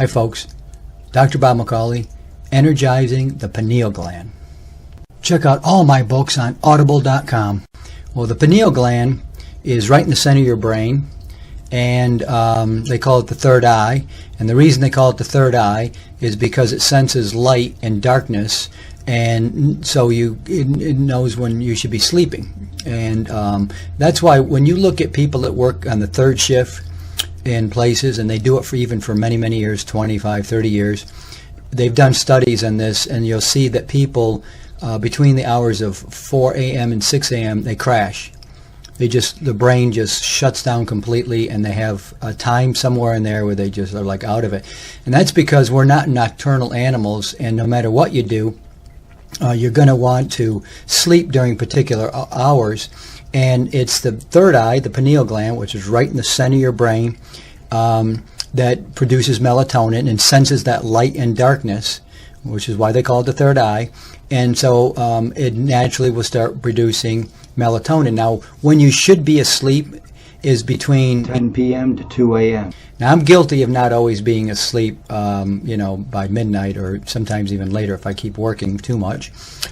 Hi folks, Dr. Bob McCauley, Energizing the Pineal Gland. Check out all my books on audible.com. Well, the pineal gland is right in the center of your brain, and they call it the third eye. And the reason they call it the third eye is because it senses light and darkness, and so it knows when you should be sleeping. And that's why when you look at people that work on the third shift in places, and they do it for many, many years, 25, 30 years, they've done studies on this, and you'll see that people between the hours of 4 a.m. and 6 a.m. they crash. The brain just shuts down completely, and they have a time somewhere in there where they just are like out of it. And that's because we're not nocturnal animals, and no matter what you do, you're going to want to sleep during particular hours. And it's the third eye, the pineal gland, which is right in the center of your brain, that produces melatonin and senses that light and darkness, which is why they call it the third eye. And so it naturally will start producing melatonin. Now, when you should be asleep is between 10 p.m. to 2 a.m. Now, I'm guilty of not always being asleep, by midnight, or sometimes even later if I keep working too much.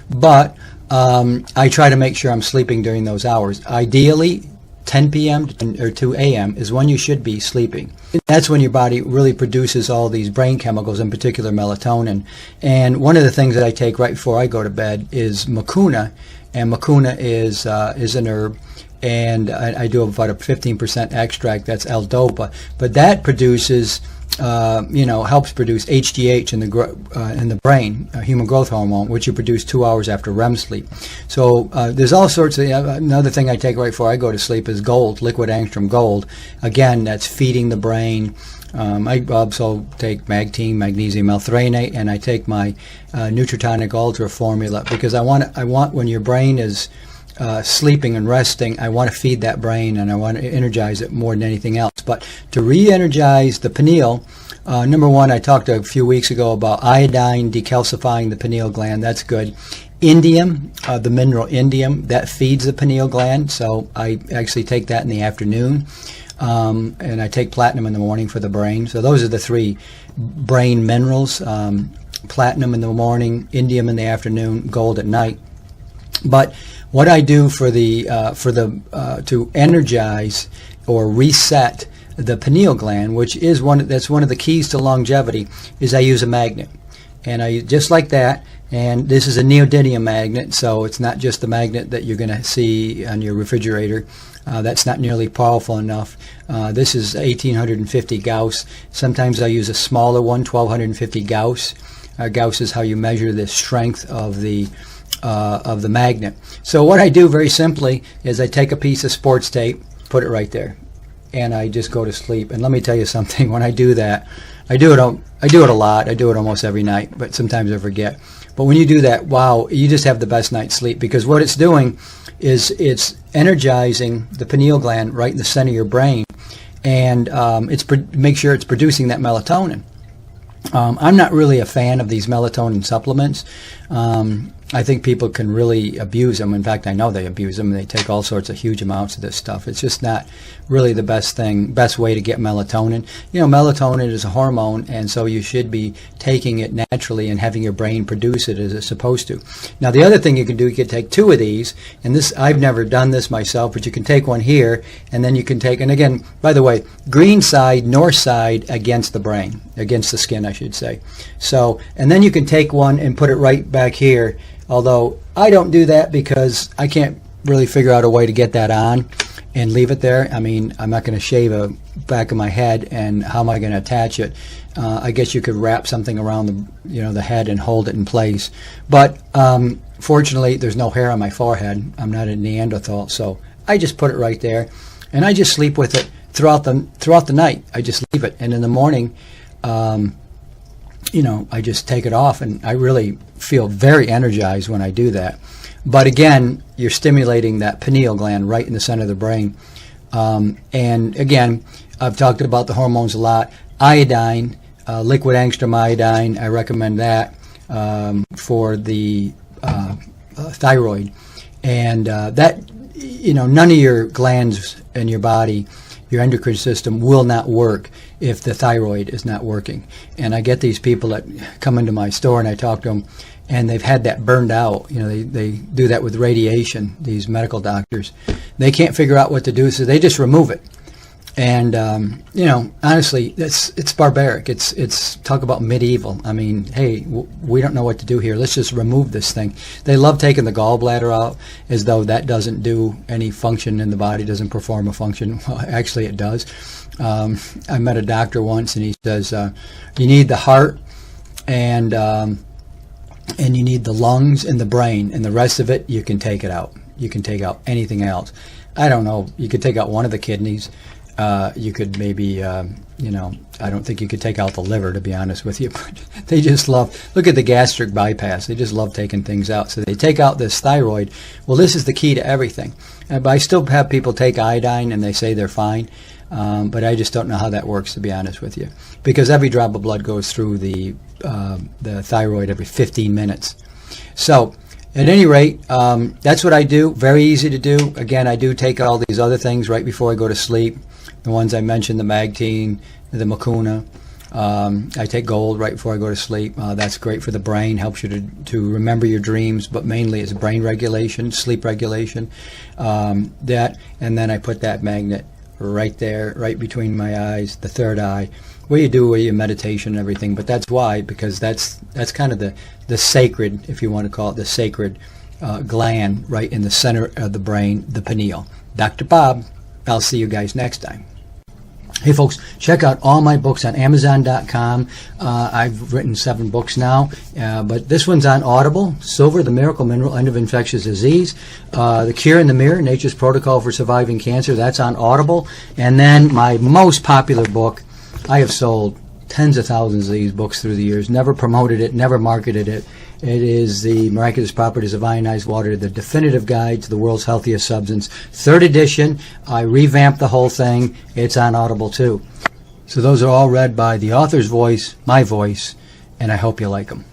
But I try to make sure I'm sleeping during those hours. Ideally, 10 p.m. or 2 a.m. is when you should be sleeping. That's when your body really produces all these brain chemicals, in particular melatonin. And one of the things that I take right before I go to bed is mucuna, and mucuna is an herb, and I do about a 15% extract. That's L-dopa, but that produces helps produce HGH in the brain, human growth hormone, which you produce 2 hours after REM sleep. So there's all sorts of. Another thing I take right before I go to sleep is gold, liquid angstrom gold. Again, that's feeding the brain. I also take Magteam, magnesium L-threonate, and I take my Nutritonic Ultra formula because I want when your brain is sleeping and resting, I want to feed that brain, and I want to energize it more than anything else. But to re-energize the pineal, number one, I talked a few weeks ago about iodine decalcifying the pineal gland. That's good. Indium, the mineral indium, that feeds the pineal gland, so I actually take that in the afternoon. And I take platinum in the morning for the brain. So those are the three brain minerals: platinum in the morning, indium in the afternoon, gold at night. But what I do to energize or reset the pineal gland, which is that's one of the keys to longevity, is I use a magnet. And I just like that. And this is a neodymium magnet, so it's not just the magnet that you're going to see on your refrigerator. That's not nearly powerful enough. This is 1850 Gauss. Sometimes I use a smaller one, 1250 Gauss. Gauss is how you measure the strength of the magnet. So what I do very simply is I take a piece of sports tape, put it right there, and I just go to sleep. And let me tell you something. When I do that, I do it a lot. I do it almost every night, but sometimes I forget. But when you do that, wow, you just have the best night's sleep, because what it's doing is it's energizing the pineal gland right in the center of your brain, and make sure it's producing that melatonin. I'm not really a fan of these melatonin supplements. I think people can really abuse them. In fact, I know they abuse them. They take all sorts of huge amounts of this stuff. It's just not really the best way to get melatonin. Melatonin is a hormone, and so you should be taking it naturally and having your brain produce it as it's supposed to. Now, the other thing you can do, you can take 2 of these, and this, I've never done this myself, but you can take one here, and then you can take, and again, by the way, green side, north side against the brain, against the skin, I should say. So, and then you can take one and put it right back here. Although I don't do that because I can't really figure out a way to get that on and leave it there. I mean, I'm not going to shave a back of my head, and how am I going to attach it? I guess you could wrap something around the head and hold it in place. But fortunately, there's no hair on my forehead. I'm not a Neanderthal, so I just put it right there, and I just sleep with it throughout the night. I just leave it, and in the morning, I just take it off, and I really feel very energized when I do that. But again, you're stimulating that pineal gland right in the center of the brain. And again, I've talked about the hormones a lot. Iodine, liquid angstrom iodine, I recommend that for the thyroid. And that, none of your glands in your body your endocrine system will not work if the thyroid is not working. And I get these people that come into my store and I talk to them, and they've had that burned out. You know, they do that with radiation, these medical doctors. They can't figure out what to do, so they just remove it. And, you know, honestly, it's barbaric. It's talk about medieval. I mean, hey, we don't know what to do here. Let's just remove this thing. They love taking the gallbladder out as though that doesn't do any function in the body, doesn't perform a function. Well, actually, it does. I met a doctor once, and he says, you need the heart and you need the lungs and the brain, and the rest of it, you can take it out. You can take out anything else. I don't know. You could take out one of the kidneys. You could maybe, you know, I don't think you could take out the liver, to be honest with you. But they just love, look at the gastric bypass. They just love taking things out. So they take out this thyroid. Well, this is the key to everything. But I still have people take iodine, and they say they're fine. But I just don't know how that works, to be honest with you. Because every drop of blood goes through the thyroid every 15 minutes. So, at any rate, that's what I do. Very easy to do. Again, I do take all these other things right before I go to sleep. The ones I mentioned, the Magtine, the Mucuna. I take gold right before I go to sleep. That's great for the brain, helps you to remember your dreams, but mainly it's brain regulation, sleep regulation. And then I put that magnet right there, right between my eyes, the third eye, where you do your meditation and everything. But that's why, because that's kind of the sacred, if you want to call it, the sacred gland right in the center of the brain, the pineal. Dr. Bob, I'll see you guys next time. Hey folks, check out all my books on Amazon.com. I've written 7 books now, but this one's on Audible. Silver, the Miracle Mineral, End of Infectious Disease. The Cure in the Mirror, Nature's Protocol for Surviving Cancer. That's on Audible. And then my most popular book, I have sold tens of thousands of these books through the years, never promoted it, never marketed it. It is The Miraculous Properties of Ionized Water, the definitive guide to the world's healthiest substance. 3rd edition. I revamped the whole thing. It's on Audible too. So those are all read by the author's voice, my voice, and I hope you like them.